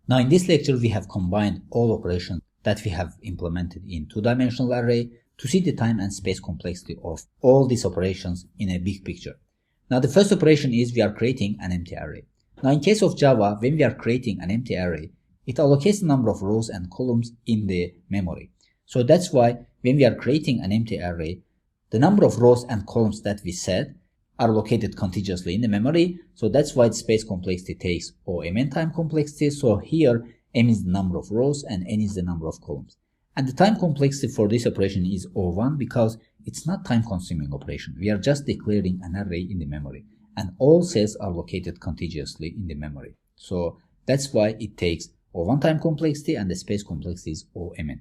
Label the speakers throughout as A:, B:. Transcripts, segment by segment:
A: Now in this lecture we have combined all operations that we have implemented in two-dimensional array to see the time and space complexity of all these operations in a big picture. Now the first operation is we are creating an empty array. Now in case of Java, when we are creating an empty array, it allocates the number of rows and columns in the memory. So that's why when we are creating an empty array, the number of rows and columns that we set are located contiguously in the memory. So that's why the space complexity takes O(n) time complexity. So here m is the number of rows and n is the number of columns. And the time complexity for this operation is O1 because it's not time consuming operation. We are just declaring an array in the memory and all cells are located contiguously in the memory. So that's why it takes O1 time complexity and the space complexity is O(m).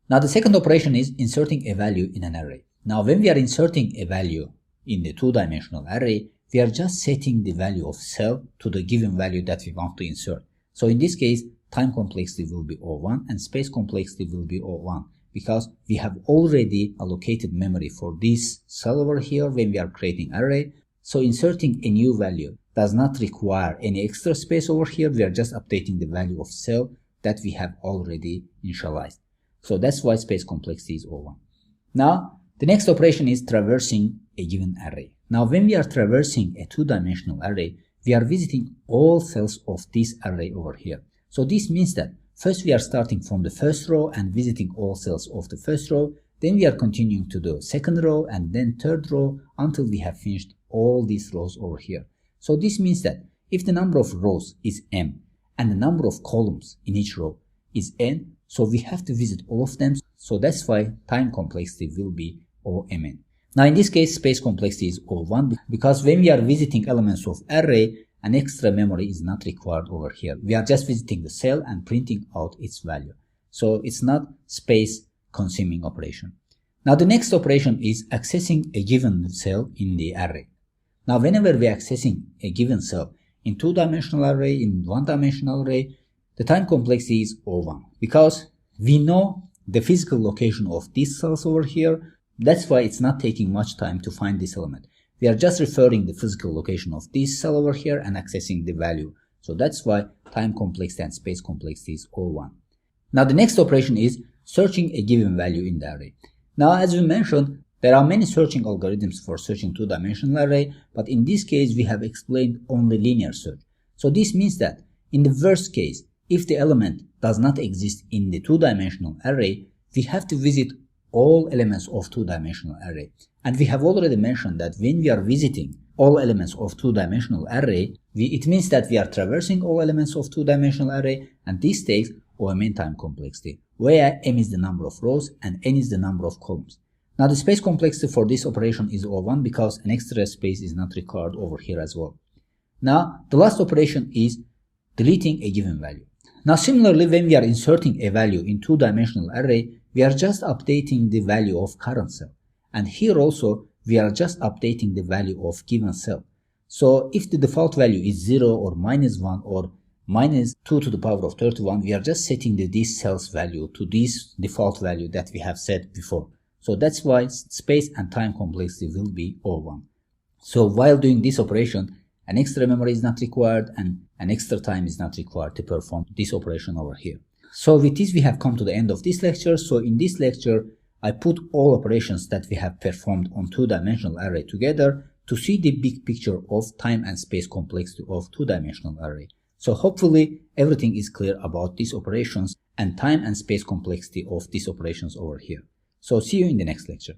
A: Now the second operation is inserting a value in an array. Now when we are inserting a value in the two-dimensional array, we are just setting the value of cell to the given value that we want to insert. So in this case, time complexity will be O1 and space complexity will be O1 because we have already allocated memory for this cell over here when we are creating array. So inserting a new value does not require any extra space over here. We are just updating the value of cell that we have already initialized. So that's why space complexity is O1. Now the next operation is traversing a given array. Now when we are traversing a two-dimensional array, we are visiting all cells of this array over here. So this means that first we are starting from the first row and visiting all cells of the first row, then we are continuing to the second row and then third row until we have finished all these rows over here. So this means that if the number of rows is m and the number of columns in each row is n, so we have to visit all of them. So that's why time complexity will be O(m). Now in this case, space complexity is O1 because when we are visiting elements of array, an extra memory is not required over here. We are just visiting the cell and printing out its value. So it's not space consuming operation. Now the next operation is accessing a given cell in the array. Now whenever we are accessing a given cell in two-dimensional array, in one-dimensional array, the time complexity is O1 because we know the physical location of these cells over here. That's why it's not taking much time to find this element. We are just referring the physical location of this cell over here and accessing the value. So that's why time complexity and space complexity is O1. Now the next operation is searching a given value in the array. Now as we mentioned, there are many searching algorithms for searching two-dimensional array, but in this case we have explained only linear search. So this means that in the worst case, if the element does not exist in the two-dimensional array, we have to visit all elements of two-dimensional array. And we have already mentioned that when we are visiting all elements of two-dimensional array, it means that we are traversing all elements of two-dimensional array, and this takes O(m) time complexity, where m is the number of rows and n is the number of columns. Now the space complexity for this operation is O1 because an extra space is not required over here as well. Now the last operation is deleting a given value. Now similarly, when we are inserting a value in two-dimensional array, we are just updating the value of current cell. And here also, we are just updating the value of given cell. So if the default value is 0 or -1 or -2 to the power of 31, we are just setting this cell's value to this default value that we have set before. So that's why space and time complexity will be O1. So while doing this operation, an extra memory is not required and an extra time is not required to perform this operation over here. So with this we have come to the end of this lecture. So in this lecture I put all operations that we have performed on two-dimensional array together to see the big picture of time and space complexity of two-dimensional array. So hopefully everything is clear about these operations and time and space complexity of these operations over here. So see you in the next lecture.